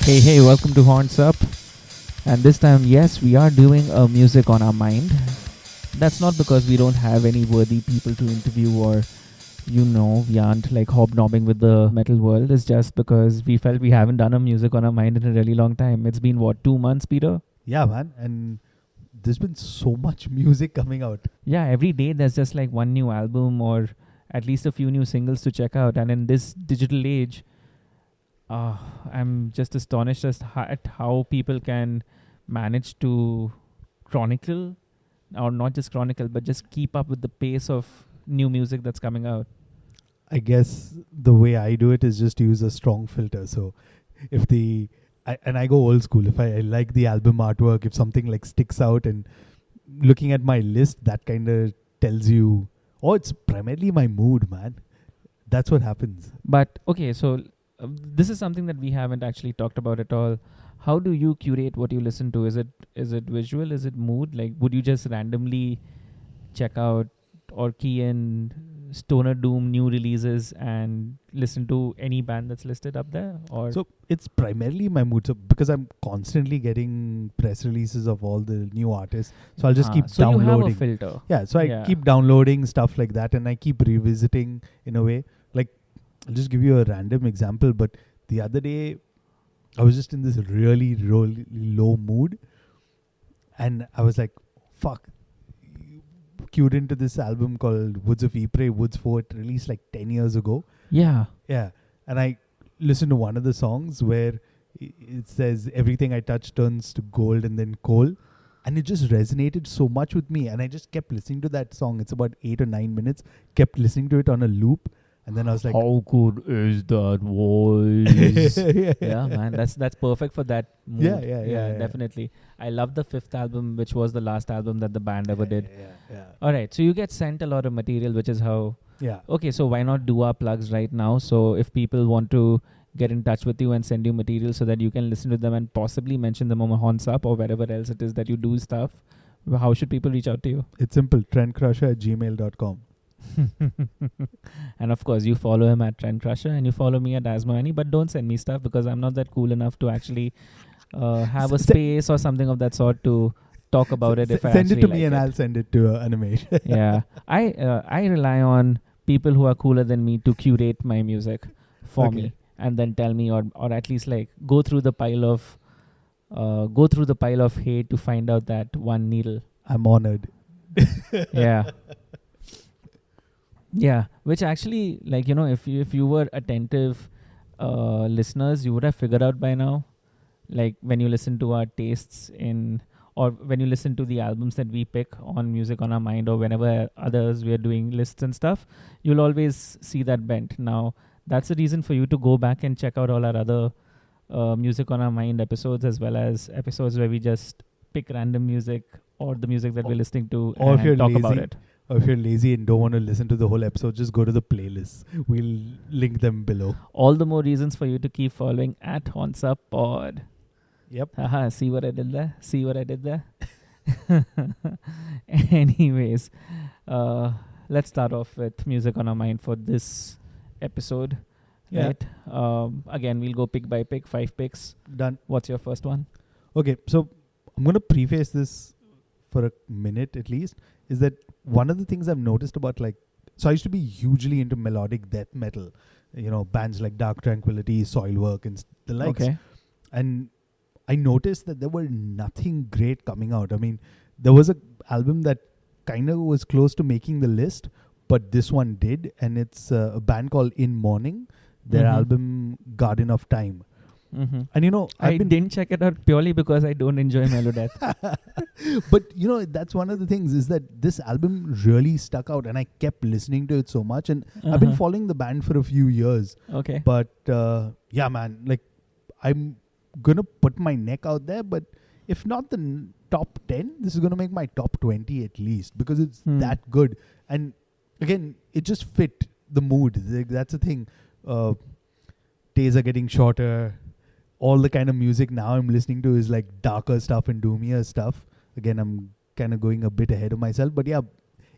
Hey, welcome to Horns Up. And this time, yes, we are doing a music on our mind. That's not because we don't have any worthy people to interview or, we aren't like hobnobbing with the metal world. It's just because we felt we haven't done a music on our mind in a really long time. It's been, what, 2 months, Peter? Yeah, man. And there's been so much music coming out. Yeah, every day there's just like one new album or at least a few new singles to check out. And in this digital age, I'm just astonished at how people can manage to chronicle, or not just chronicle, but just keep up with the pace of new music that's coming out. I guess the way I do it is just use a strong filter. So if I go old school, if I like the album artwork, if something like sticks out and looking at my list, that kind of tells you, oh, it's primarily my mood, man. That's what happens. But okay, so this is something that we haven't actually talked about at all. How do you curate what you listen to? Is it visual? Is it mood? Like, would you just randomly check out or key in stoner doom new releases and listen to any band that's listed up there? Or So it's primarily my mood. So because I'm constantly getting press releases of all the new artists, so I'll just keep so downloading. you have a filter. Yeah, so I keep downloading stuff like that, and I keep revisiting in a way. Like, I'll just give you a random example, but the other day, I was just in this really, really low mood, and I was like, fuck, queued into this album called Woods of Ypres, Woods 4, it released like 10 years ago. Yeah. Yeah, and I listened to one of the songs where it says, everything I touch turns to gold and then coal. And it just resonated so much with me. And I just kept listening to that song. It's about 8 or 9 minutes. Kept listening to it on a loop. And then I was like, how good is that voice? Yeah, man. That's perfect for that mood. Yeah, definitely. I love the fifth album, which was the last album that the band ever did. Yeah. All right. So you get sent a lot of material, which is how... Yeah. Okay, so why not do our plugs right now? So if people want to get in touch with you and send you material so that you can listen to them and possibly mention them on Horns Up or wherever else it is that you do stuff, how should people reach out to you? It's simple. trendcrusher@gmail.com. And of course, you follow him at Trend Crusher and you follow me at Asmoani, but don't send me stuff because I'm not that cool enough to actually have a space or something of that sort to talk about it. If I send it to me like and I'll send it to Animesh. Yeah, I rely on people who are cooler than me to curate my music for me and then tell me, or at least like go through the pile of hate to find out that one needle. I'm honored. Yeah, which actually, like, if you were attentive listeners, you would have figured out by now, like when you listen to our tastes or when you listen to the albums that we pick on Music on Our Mind, or whenever others we are doing lists and stuff, you'll always see that bent. Now, that's the reason for you to go back and check out all our other Music on Our Mind episodes, as well as episodes where we just pick random music or the music that we're listening to and talk about it. Or if you're lazy and don't want to listen to the whole episode, just go to the playlist. We'll link them below. All the more reasons for you to keep following at Horns Up Pod. Yep. Haha, see what I did there? Anyways, let's start off with Music on Our Mind for this episode. Yeah. Right? Again, we'll go pick by pick, 5 picks. Done. What's your first one? Okay, so I'm going to preface this for a minute at least, is that one of the things I've noticed about, like, so I used to be hugely into melodic death metal, bands like Dark Tranquillity, Soilwork and the likes. Okay. And I noticed that there were nothing great coming out. I mean, there was an album that kind of was close to making the list, but this one did, and it's a band called In Mourning, their album Garden of Time. Mm-hmm. And I didn't check it out purely because I don't enjoy melodeath. But that's one of the things, is that this album really stuck out, and I kept listening to it so much, and I've been following the band for a few years. Okay. But yeah, man, like, I'm gonna put my neck out there, but if not the top 10, this is gonna make my top 20 at least, because it's that good. And again, it just fit the mood. That's the thing. Days are getting shorter. All the kind of music now I'm listening to is like darker stuff and doomier stuff. Again, I'm kind of going a bit ahead of myself, but yeah,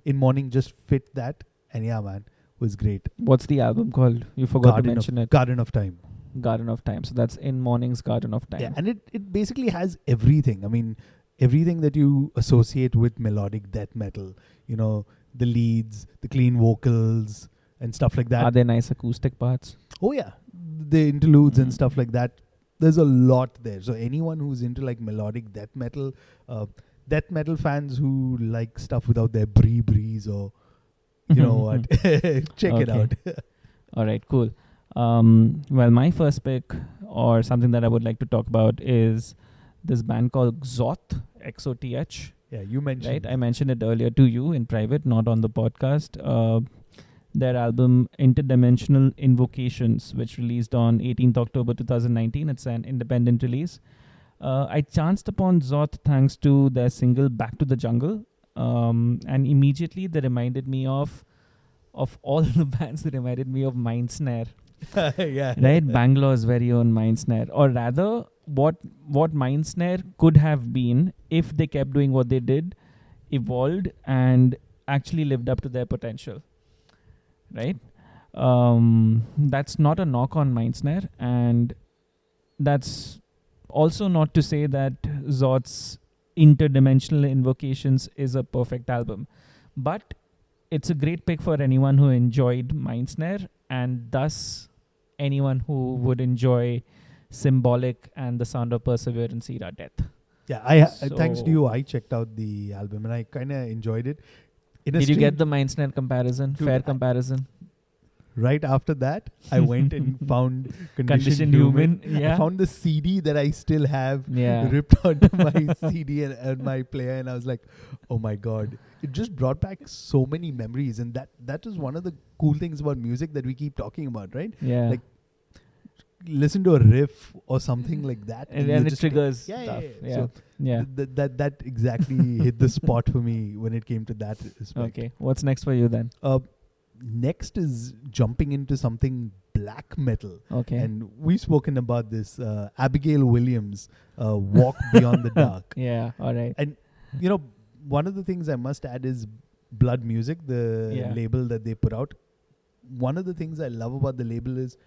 In Mourning just fit that, and yeah, man, was great. What's the album called? You forgot to mention it. Garden of Time. Garden of Time. So that's In Morning's Garden of Time. Yeah, and it basically has everything. I mean, everything that you associate with melodic death metal. You know, the leads, the clean vocals, and stuff like that. Are there nice acoustic parts? Oh yeah, the interludes and Mm. stuff like that. There's a lot there. So anyone who's into like melodic death metal fans who like stuff without their breeze or you know what, check it Okay. out. All right, cool. Well, my first pick, or something that I would like to talk about, is this band called Xoth, XOTH. Yeah, you mentioned. Right, I mentioned it earlier to you in private, not on the podcast. Their album Interdimensional Invocations, which released on 18th October 2019. It's an independent release. I chanced upon Xoth thanks to their single Back to the Jungle. And immediately they reminded me of all the bands, they reminded me of Mindsnare. Yeah. Right? Bangalore's very own Mindsnare. Or rather, what Mindsnare could have been if they kept doing what they did, evolved, and actually lived up to their potential. Right? That's not a knock on Mindsnare, and that's also not to say that Xoth's Interdimensional Invocations is a perfect album. But it's a great pick for anyone who enjoyed Mindsnare, and thus anyone who would enjoy Symbolic and the Sound of Perseverance era death. Yeah, thanks to So- you, I checked out the album and I kind of enjoyed it. Did you get the Mindsnare comparison? Dude, Fair comparison? Right after that, I went and found Conditioned Human. I Yeah. found the CD that I still have Yeah. ripped onto my CD and my player, and I was like, oh my god. It just brought back so many memories, and that is one of the cool things about music that we keep talking about, right? Yeah. Like, listen to a riff or something like that, and you then it just triggers yeah, stuff. yeah. So Yeah. that exactly hit the spot for me when it came to that aspect. Okay. What's next for you then? Next is jumping into something black metal. Okay. And we've spoken about this. Abigail Williams, Walk Beyond the Dark. Yeah. All right. And, you know, one of the things I must add is Blood Music, the Yeah. label that they put out. One of the things I love about the label is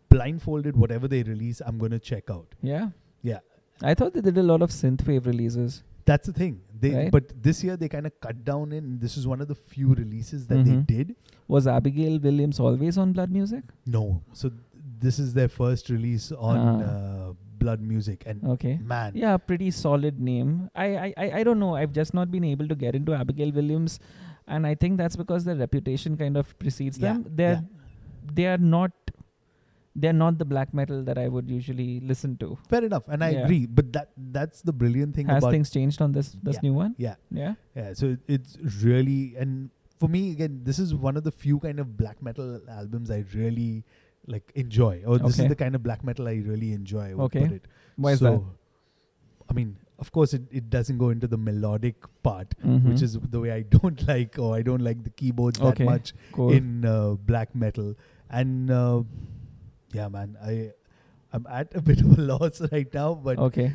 blindfolded, whatever they release, I'm going to check out. Yeah. Yeah. I thought they did a lot of synthwave releases. That's the thing. Right. But this year they kind of cut down in. This is one of the few releases that they Mhm. did. Was Abigail Williams always on Blood Music? No. So this is their first release on Blood Music. And Okay. man, Yeah, pretty solid name. I don't know. I've just not been able to get into Abigail Williams, and I think that's because their reputation kind of precedes Yeah, them. They're not the black metal that I would usually listen to. fair enough. And I Yeah. agree. But that's the brilliant thing Has about things changed on this Yeah. new one? Yeah. Yeah. Yeah, so it's really, and for me again, this is one of the few kind of black metal albums I really like enjoy. Or this is Okay. the kind of black metal I really enjoy. I would Okay. put it. Why is so, that? I mean, of course, it doesn't go into the melodic part, Mhm. which is the way I don't like, or I don't like the keyboards that Okay. much Cool. in black metal. And yeah, man, I'm at a bit of a loss right now, but Okay.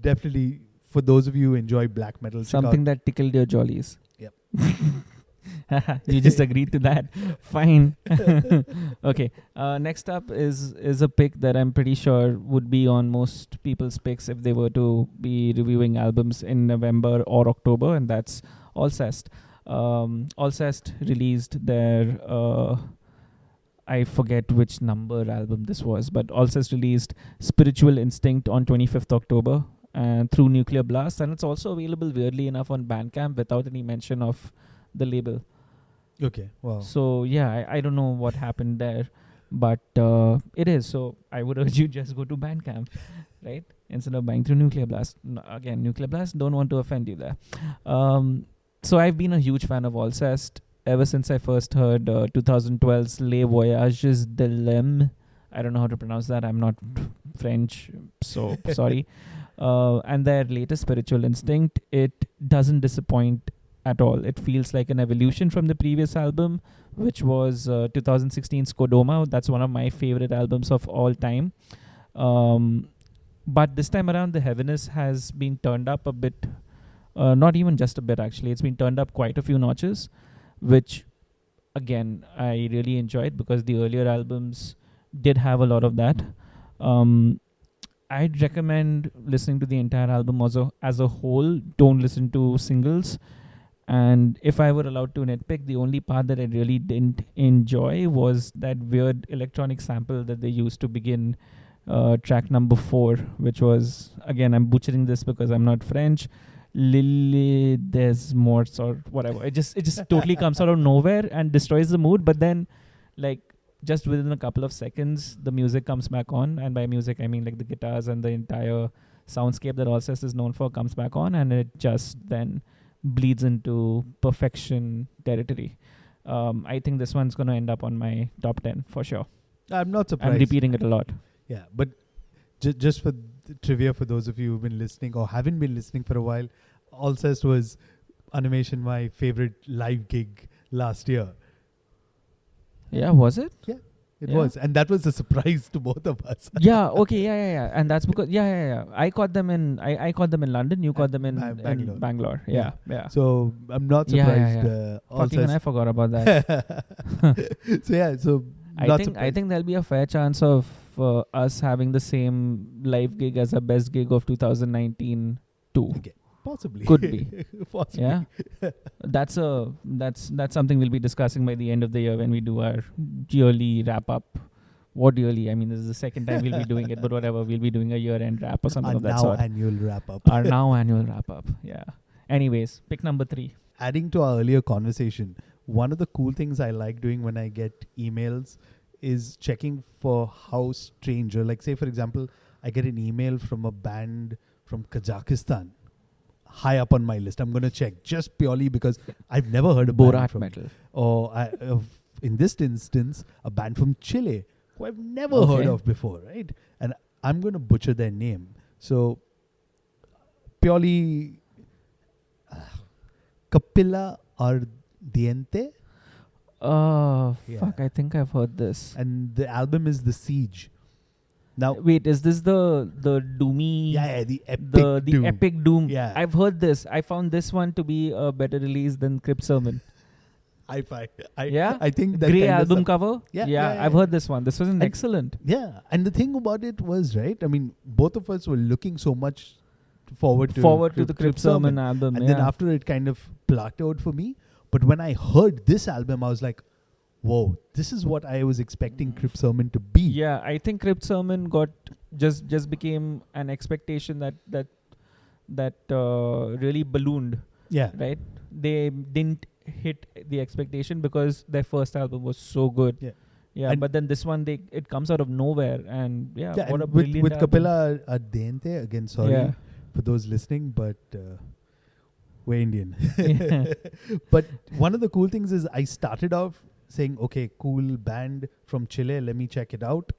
definitely for those of you who enjoy black metal, check Something out. that tickled your jollies. Yep. You just agreed to that. Fine. Okay. Next up is a pick that I'm pretty sure would be on most people's picks if they were to be reviewing albums in November or October, and that's Alcest. Alcest released their I forget which number album this was, but Alcest released Spiritual Instinct on 25th October and through Nuclear Blast, and it's also available weirdly enough on Bandcamp without any mention of the label. Okay, wow. So yeah, I don't know what happened there, but it is. So I would urge you just go to Bandcamp, right? Instead of buying through Nuclear Blast. Again, Nuclear Blast, don't want to offend you there. So I've been a huge fan of Alcest ever since I first heard 2012's Les Voyages de l'Homme. I don't know how to pronounce that. I'm not French, so sorry. And their latest Spiritual Instinct, it doesn't disappoint at all. It feels like an evolution from the previous album, which was 2016's Kodoma. That's one of my favorite albums of all time. But this time around, the heaviness has been turned up a bit. Not even just a bit, actually. It's been turned up quite a few notches, which, again, I really enjoyed because the earlier albums did have a lot of that. Um, I'd recommend listening to the entire album as a whole. Don't listen to singles. And if I were allowed to nitpick, the only part that I really didn't enjoy was that weird electronic sample that they used to begin track number 4, which was, again, I'm butchering this because I'm not French, Lily des Morts or whatever. It just totally comes out of nowhere and destroys the mood. But then, like, just within a couple of seconds, the music comes back on. And by music, I mean like the guitars and the entire soundscape that Alcest is known for comes back on, and it just then bleeds into perfection territory. I think this one's going to end up on my top 10 for sure. I'm not surprised. I'm repeating it a lot. Yeah, but just for trivia for those of you who've been listening or haven't been listening for a while, Alcest was Animation my favorite live gig last year. Yeah, was it? Yeah, it Yeah. was. And that was a surprise to both of us. Yeah, okay, yeah. And that's because, yeah. I caught them in London, you caught them in Bangalore. in Bangalore. Yeah. So I'm not Yeah, surprised. Fuck, even I forgot about that. So I think there'll be a fair chance of us having the same live gig as our best gig of 2019 too. Okay. Possibly. Could be. Possibly. Yeah. That's something we'll be discussing by the end of the year when we do our yearly wrap up. What yearly? I mean, this is the second time we'll be doing it, but whatever. We'll be doing a year-end wrap or something Our of that now sort. annual wrap up. Our now annual wrap up. Yeah. Anyways, pick number 3. Adding to our earlier conversation, one of the cool things I like doing when I get emails is checking for how strange, or like say for example, I get an email from a band from Kazakhstan high up on my list. I'm going to check just purely because I've never heard of band Borat from metal. or in this instance a band from Chile who I've never heard of before, right? And I'm going to butcher their name. So purely Capilla Ardiente. Yeah. Fuck, I think I've heard this. And the album is The Siege. Now, Wait, is this the doomy? yeah, the epic the doom. epic doom. Yeah. I've heard this. I found this one to be a better release than Crypt Sermon. I Yeah? think that Grey kind of album stuff- cover. Yeah, I've heard this one. This was excellent. Yeah, and the thing about it was, right, I mean, both of us were looking so much forward to the Crypt Sermon album. and then after it kind of plateaued for me. But when I heard this album, I was like, whoa, this is what I was expecting Crypt Sermon to be. Yeah, I think Crypt Sermon got just became an expectation that really ballooned. Yeah. Right? They didn't hit the expectation because their first album was so good. Yeah, And but then this one it comes out of nowhere, and what and a brilliant with album. Capella Ardiente, again, sorry Yeah. for those listening, but we're Indian. Yeah. But one of the cool things is I started off saying, okay, cool band from Chile, let me check it out.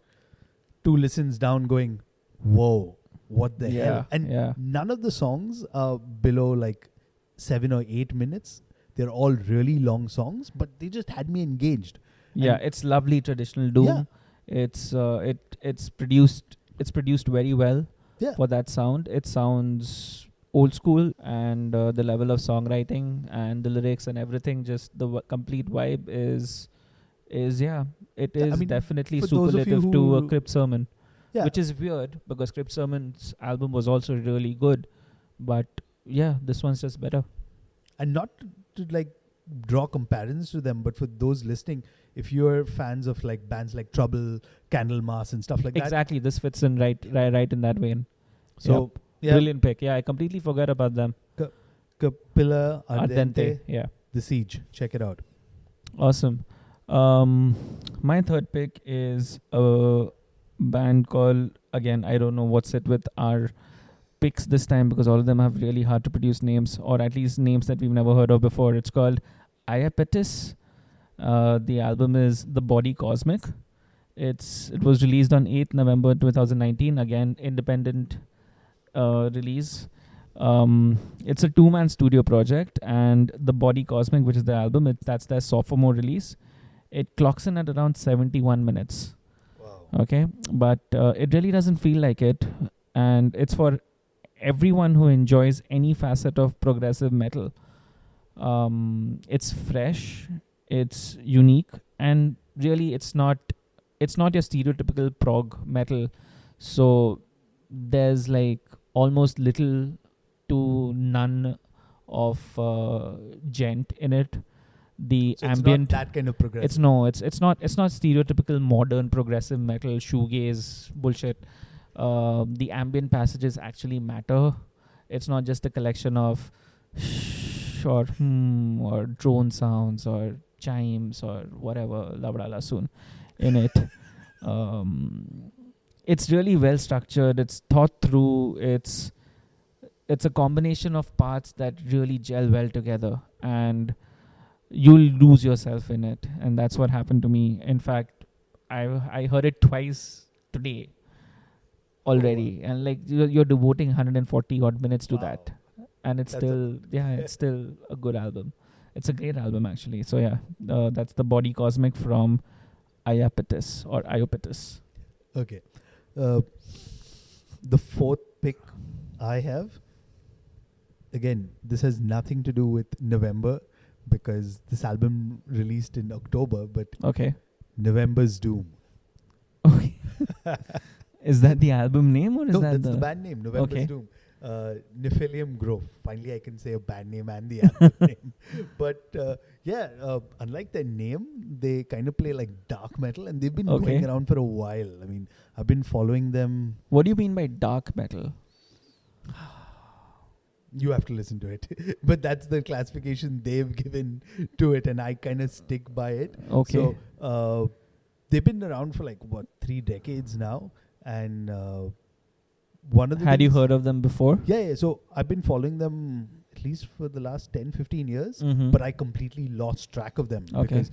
2 listens down going, whoa, what the hell? And none of the songs are below like 7 or 8 minutes. They're all really long songs, but they just had me engaged. Yeah, And it's lovely traditional doom. Yeah. It's produced very well Yeah. for that sound. It sounds old school, and the level of songwriting and the lyrics and everything, just the complete vibe is I mean, definitely for those of you superlative to a who- Crypt Sermon, Yeah. which is weird because Crypt Sermon's album was also really good, but yeah, this one's just better. And not to like draw comparisons to them, but for those listening, if you're fans of like bands like Trouble, Candlemas and stuff like Exactly, this fits in right in that vein. that. So Brilliant pick. Yeah, I completely forgot about them. Capilla Ardente, Yeah. The Siege. Check it out. Awesome. My third pick is a band called, again, I don't know what's it with our picks this time because all of them have really hard to produce names, or at least names that we've never heard of before. It's called Iapetus. The album is The Body Cosmic. It was released on 8th November 2019. Again, independent release. It's a 2-man studio project, and The Body Cosmic, which is the album, that's their sophomore release. It clocks in at around 71 minutes. Wow. Okay, but it really doesn't feel like it, and it's for everyone who enjoys any facet of progressive metal. It's fresh, it's unique, and really it's not it's not your stereotypical prog metal. So there's like almost little to none of gent in it. The So it's not ambient, that kind of progressive. it's not stereotypical modern progressive metal shoegaze bullshit. The ambient passages actually matter. It's not just a collection of shh or or drone sounds or chimes or whatever labda lasun in it. um, it's really well structured, it's thought through, it's a combination of parts that really gel well together, and you'll lose yourself in it. And that's what happened to me. In fact, I heard it twice today already, and like you're devoting 140 odd minutes to that, and it's That's still it's still a good album. It's a great album actually. So yeah, that's the Body Cosmic from Iopetus. Okay. The fourth pick I have, again, this has nothing to do with November because this album released in October, but Okay. November's Doom. Okay. Is that the album name or is No, that that's the band name, November's Okay. Doom. Nephilium Grove. Finally, I can say a band name and the album name. But unlike their name, they kind of play like dark metal, and they've been Okay. going around for a while. I mean, I've been following them. What do you mean by dark metal? You have to listen to it. But that's the classification they've given to it, and I kind of stick by it. Okay. So they've been around for like, 3 decades now. And one of the Had you things- heard of them before? Yeah. So I've been following them at least for the last 10, 15 years, Mhm. but I completely lost track of them Okay. because,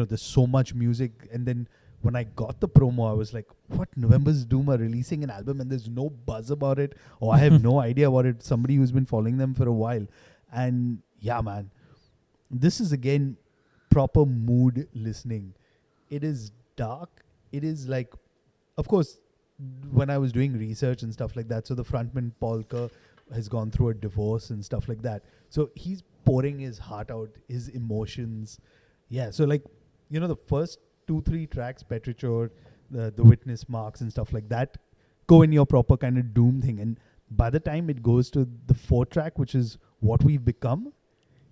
there's so much music. And then when I got the promo, I was like, what? November's Doom are releasing an album and there's no buzz about it, or I have no idea about it. Somebody who's been following them for a while. And yeah, man, this is again proper mood listening. It is dark. It is like, of course, when I was doing research and stuff like that, so the frontman Paul Kerr has gone through a divorce and stuff like that. So he's pouring his heart out, his emotions. Yeah, so like, the first 2-3 tracks, Petrichor, the Witness Marks and stuff like that, go in your proper kind of doom thing. And by the time it goes to the 4th track, which is What We've Become,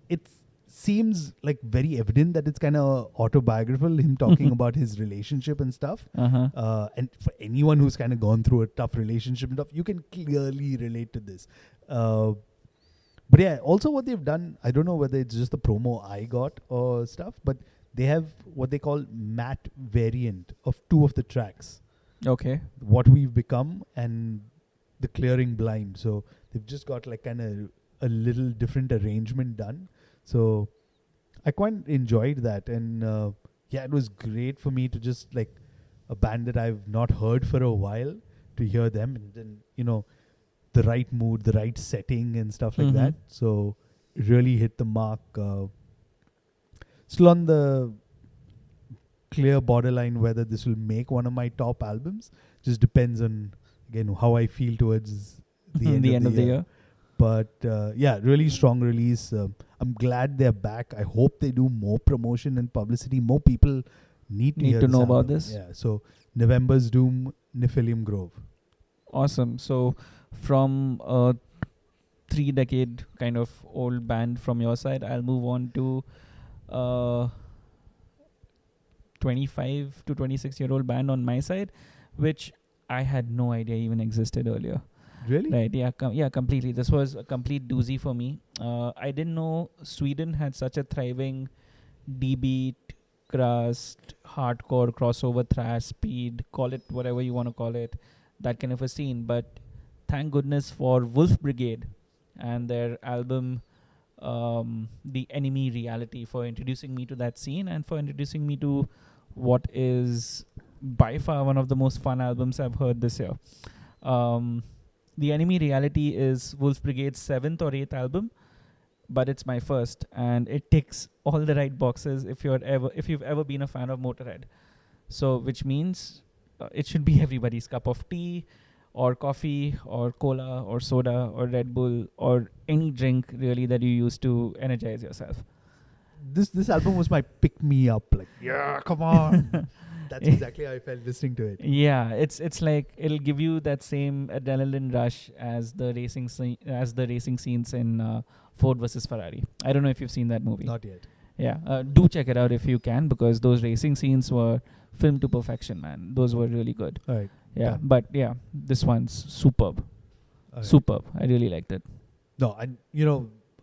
it seems like very evident that it's kind of autobiographical, him talking about his relationship and stuff. Uh-huh. And for anyone who's kind of gone through a tough relationship and stuff, you can clearly relate to this. But yeah, also what they've done, I don't know whether it's just the promo I got or stuff, but they have what they call matte variant of 2 of the tracks. Okay. What We've Become and The Clearing Blind. So they've just got like kind of a little different arrangement done. So I quite enjoyed that. And it was great for me to just like a band that I've not heard for a while to hear them. And then, the right mood, the right setting and stuff like that. So it really hit the mark. Still on the clear borderline whether this will make one of my top albums. Just depends on, again, how I feel towards the end of the year. But really strong release. I'm glad they're back. I hope they do more promotion and publicity. More people need to hear Need to know album. about this. Yeah. So November's Doom, Nephilium Grove. Awesome. So from a 3-decade kind of old band from your side, I'll move on to 25 to 26-year-old band on my side, which I had no idea even existed earlier. Really? Right, yeah, completely. This was a complete doozy for me. I didn't know Sweden had such a thriving D-beat, crust, hardcore, crossover, thrash, speed, call it whatever you want to call it, that kind of a scene. But thank goodness for Wolf Brigade and their album, The Enemy Reality, for introducing me to that scene and for introducing me to what is by far one of the most fun albums I've heard this year. The Enemy Reality is Wolf Brigade's 7th or 8th album, but it's my first, and it ticks all the right boxes if you've ever been a fan of Motorhead. So, which means it should be everybody's cup of tea, or coffee, or cola, or soda, or Red Bull, or any drink really that you use to energize yourself. This album was my pick me up. Like, yeah, come on. That's exactly how I felt listening to it. Yeah, it's like it'll give you that same adrenaline rush as the racing scenes in Ford versus Ferrari. I don't know if you've seen that movie. Not yet. Yeah, do check it out if you can, because those racing scenes were filmed to perfection, man. Those were really good. All right. Yeah, Done. but yeah, this one's superb. All right. Superb. I really liked it. No, and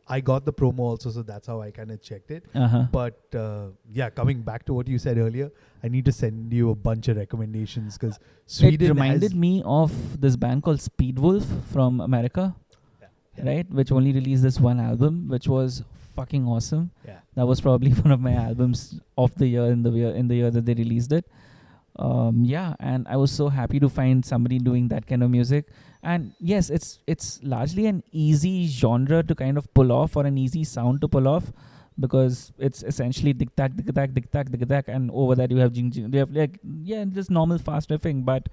I got the promo also, so that's how I kind of checked it. Uh-huh. But yeah, coming back to what you said earlier, I need to send you a bunch of recommendations because Sweden It reminded me of this band called Speedwolf from America, Yeah. right? Which only released this one album, which was fucking awesome. Yeah. That was probably one of my albums of the year in the year that they released it. Yeah, and I was so happy to find somebody doing that kind of music. And yes, it's largely an easy genre to kind of pull off, or an easy sound to pull off, because it's essentially dik tak dik tak dik tak dik tak, and over that you have jing jing. You have just normal fast riffing. But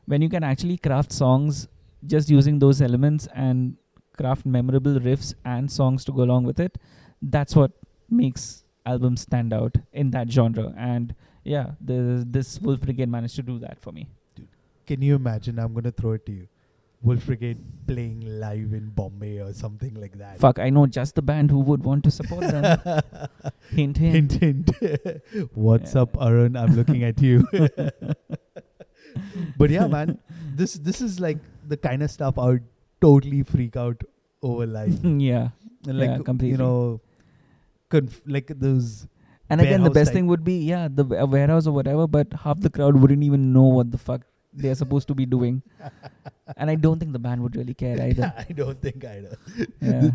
when you can actually craft songs just using those elements and craft memorable riffs and songs to go along with it, that's what makes albums stand out in that genre. And yeah, this Wolf Brigade managed to do that for me. Can you imagine? I'm going to throw it to you. Wolf Brigade playing live in Bombay or something like that. Fuck, I know just the band who would want to support them. Hint, hint. Hint, hint. What's up, Arun? I'm looking at you. But yeah, man, this is like the kind of stuff I would totally freak out over live. Yeah. And like, Yeah, completely. like those. And again, the warehouse best type- thing would be, the warehouse or whatever, but half the crowd wouldn't even know what the fuck they're supposed to be doing. And I don't think the band would really care either. I don't think either. Yeah.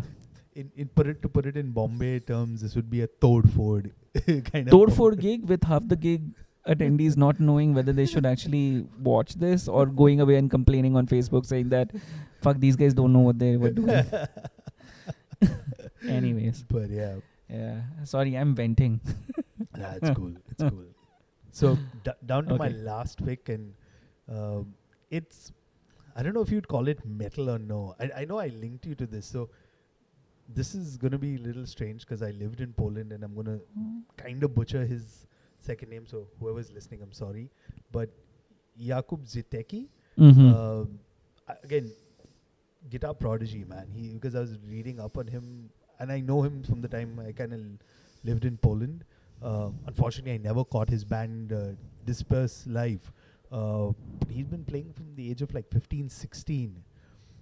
To put it in Bombay terms, this would be a Tod Ford kind of. Tod Ford gig with half the gig attendees not knowing whether they should actually watch this, or going away and complaining on Facebook saying that, fuck, these guys don't know what they were doing. Anyways. But yeah. Yeah. Sorry, I'm venting. Nah, it's cool. It's cool. So down to my Okay. last pick, and it's, I don't know if you'd call it metal or no. I know I linked you to this, so this is gonna be a little strange because I lived in Poland, and I'm gonna kind of butcher his second name. So whoever's listening, I'm sorry, but Jakub Zitecki, Mm-hmm. again, guitar prodigy, man. Because I was reading up on him, and I know him from the time I kind of lived in Poland. Unfortunately, I never caught his band Disperse live. But he's been playing from the age of like 15, 16.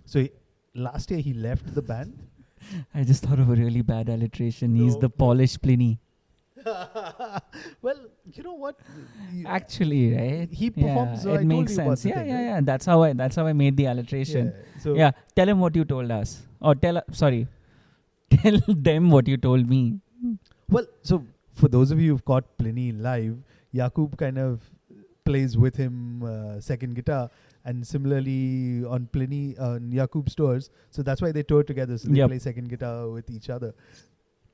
So last year he left the band. I just thought of a really bad alliteration. He's No, the no. Polish Pliny. Well, you know what? Actually, right? He performs. Yeah, I it told makes you about sense. the Yeah, thing, yeah, right? yeah. That's how I made the alliteration. So Yeah. Tell him what you told us, or tell them what you told me. Well, so for those of you who've caught Pliny live, Jakub kind of plays with him second guitar, and similarly on Pliny on Jakub's tours. So that's why they tour together. So they Yep. play second guitar with each other,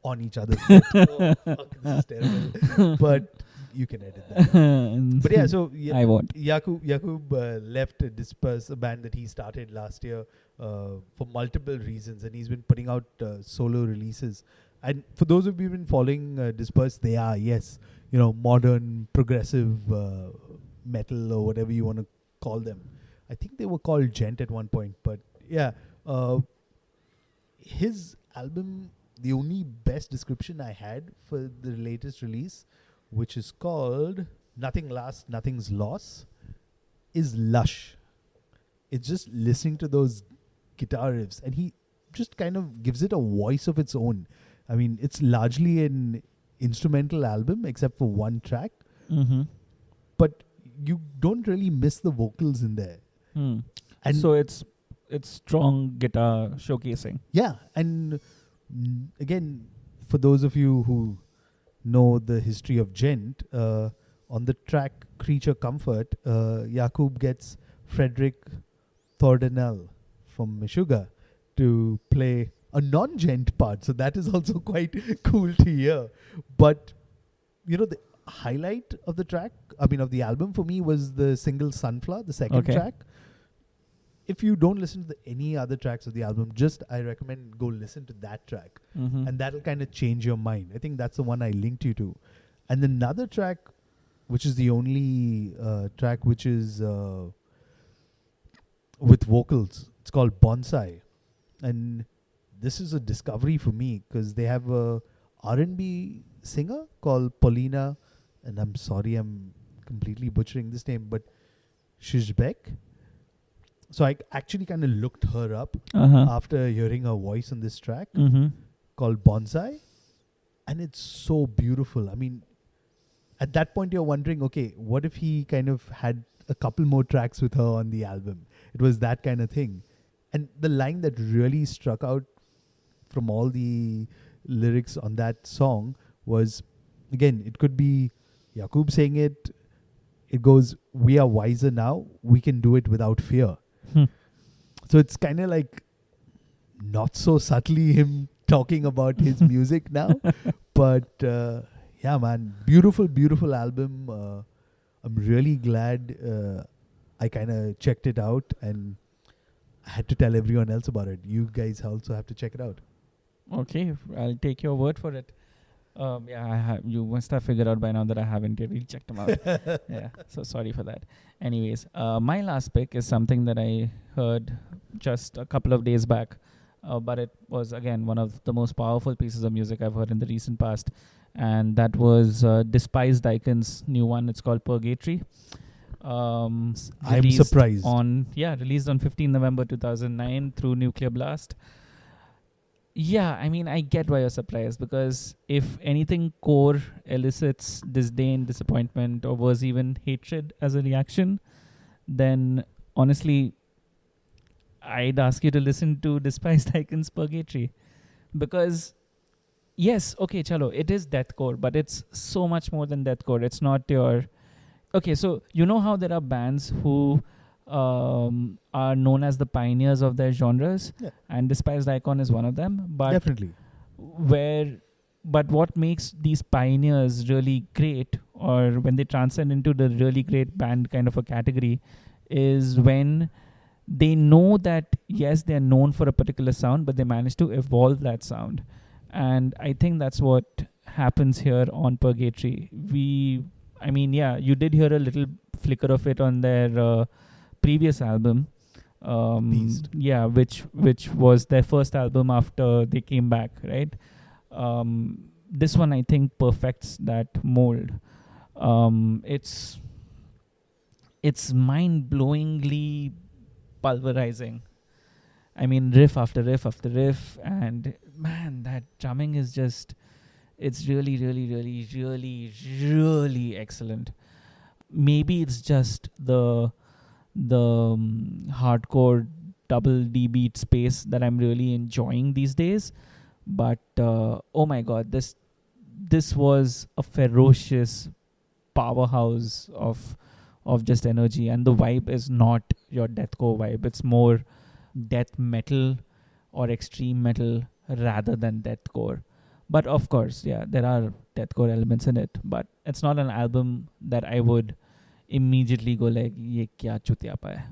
on each other's set. Oh, fuck, this is terrible. But you can edit that. But yeah, so I won't. Jakub left Disperse, a band that he started last year, for multiple reasons, and he's been putting out solo releases. And for those of you who've been following Disperse, they are, yes, modern progressive metal or whatever you want to call them. I think they were called Gent at one point, but yeah, his album, the only best description I had for the latest release, which is called Nothing Lasts, Nothing's Loss, is lush. It's just listening to those guitar riffs, and he just kind of gives it a voice of its own. I mean, it's largely an instrumental album except for one track, Mm-hmm. but you don't really miss the vocals in there. Hmm. And So it's strong guitar showcasing. yeah, and again, for those of you who know the history of Gent, on the track Creature Comfort, Jakub gets Frederick Thordenel from Meshuggah to play a non-Gent part. So that is also quite cool to hear. But, the highlight of the track, of the album for me was the single Sunflower, the second Okay. track. If you don't listen to any other tracks of the album, I recommend go listen to that track. Mm-hmm. And that'll kind of change your mind. I think that's the one I linked you to. And another track which is the only track which is with vocals. It's called Bonsai, and this is a discovery for me because they have a R&B singer called Paulina, and I'm sorry I'm completely butchering this name, but Shishbek. So I actually kind of looked her up after hearing her voice on this track called Bonsai, and it's so beautiful. I mean, at that point you're wondering, okay, what if he kind of had a couple more tracks with her on the album? It was that kind of thing. And the line that really struck out from all the lyrics on that song was, again, it could be Yaqub saying it. It goes, "We are wiser now. We can do it without fear." So it's kind of like not so subtly him talking about his music now. But yeah, man, beautiful, beautiful album. I'm really glad I kind of checked it out, and I had to tell everyone else about it. You guys also have to check it out. Okay, I'll take your word for it. Yeah, you must have figured out by now that I haven't really checked them out. Yeah, so sorry for that. Anyways, my last pick is something that I heard just a couple of days back, but it was, again, one of the most powerful pieces of music I've heard in the recent past, and that was Despised Icon's new one. It's called Purgatory. I'm surprised. Released on 15 November 2009 through Nuclear Blast. Yeah, I mean, I get why you're surprised, because if anything core elicits disdain, disappointment, or was even hatred as a reaction, then honestly, I'd ask you to listen to Despised Icon's Purgatory. Because, yes, okay, chalo, it is deathcore, but it's so much more than deathcore. It's not your... Okay, so you know how there are bands who... are known as the pioneers of their genres, and Despised Icon is one of them. But definitely, but what makes these pioneers really great, or when they transcend into the really great band kind of a category, is when they know that yes, they're known for a particular sound, but they manage to evolve that sound, and I think that's what happens here on Purgatory. You did hear a little flicker of it on their previous album, which was their first album after they came back, right? This one, I think, perfects that mold. It's mind-blowingly pulverizing. I mean, riff after riff after riff, and man, that drumming is just, it's really, really, really, really, really excellent. Maybe it's just the hardcore double D beat space that I'm really enjoying these days, but oh my god, this was a ferocious powerhouse of just energy, and the vibe is not your deathcore vibe. It's more death metal or extreme metal rather than deathcore. But of course, yeah, there are deathcore elements in it, but it's not an album that I would immediately go like, ye kya chutyapa hai.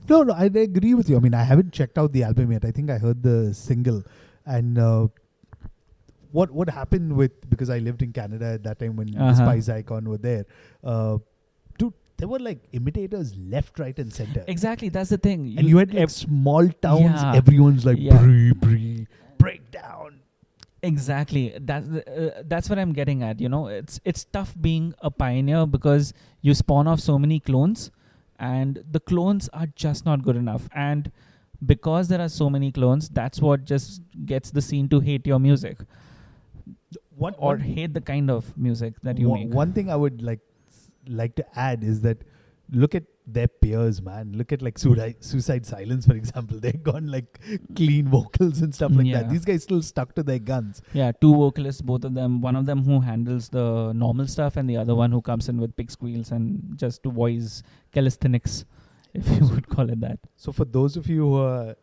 No, I agree with you. I mean, I haven't checked out the album yet. I think I heard the single. And what happened with, because I lived in Canada at that time when Despised Icon were there, dude, there were like imitators left, right, and center. Exactly, that's the thing. And you had like small towns, everyone's like, bree, break down. Exactly. That's what I'm getting at. You know, it's tough being a pioneer because you spawn off so many clones, and the clones are just not good enough. And because there are so many clones, that's what just gets the scene to hate your music, or hate the kind of music that you make. One thing I would like to add is that look at their peers, man. Look at like Suicide Silence, for example. They've gone like clean vocals and stuff like that. These guys still stuck to their guns. Yeah, two vocalists, both of them. One of them who handles the normal stuff, and the other one who comes in with pig squeals and just to voice calisthenics, if you would call it that. So for those of you who are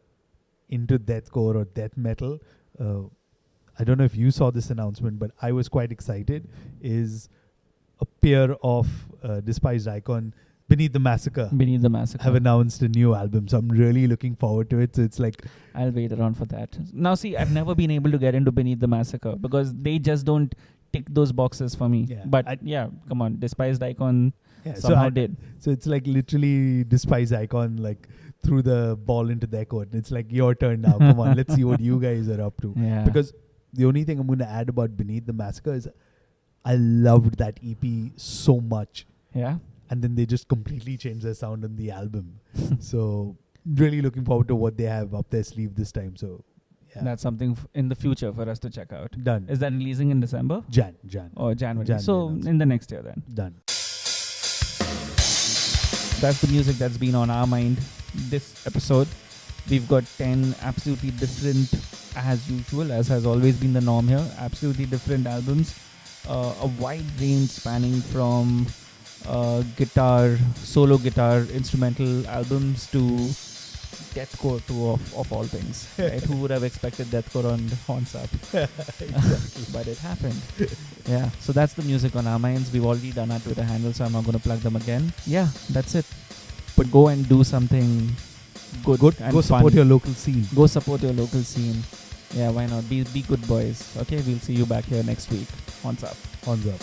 into deathcore or death metal, I don't know if you saw this announcement, but I was quite excited. Is a pair of Despised Icon, Beneath the Massacre, have announced a new album. So I'm really looking forward to it. So it's like, I'll wait around for that. Now see, I've never been able to get into Beneath the Massacre because they just don't tick those boxes for me. Yeah, But come on, Despised Icon yeah, somehow did. So it's like literally Despise Icon like threw the ball into their court. It's like your turn now. Come on, let's see what you guys are up to. Yeah. Because the only thing I'm going to add about Beneath the Massacre is I loved that EP so much. Yeah. And then they just completely changed their sound on the album. So really looking forward to what they have up their sleeve this time. So yeah. That's something in the future for us to check out. Done. Is that releasing in December? Jan. Or January. Jan So in the next year then. Done. That's the music that's been on our mind this episode. We've got 10 absolutely different, as usual, as has always been the norm here, absolutely different albums. A wide range spanning from guitar, solo guitar, instrumental albums to deathcore too, of all things. Right? Who would have expected deathcore on Horns Up? Exactly. But it happened. Yeah, so that's the music on our minds. We've already done our Twitter handle, so I'm not going to plug them again. Yeah, that's it. But go and do something good and go fun. support your local scene. Go support your local scene. Yeah, why not? Be good boys. Okay, we'll see you back here next week. Horns Up. Horns Up.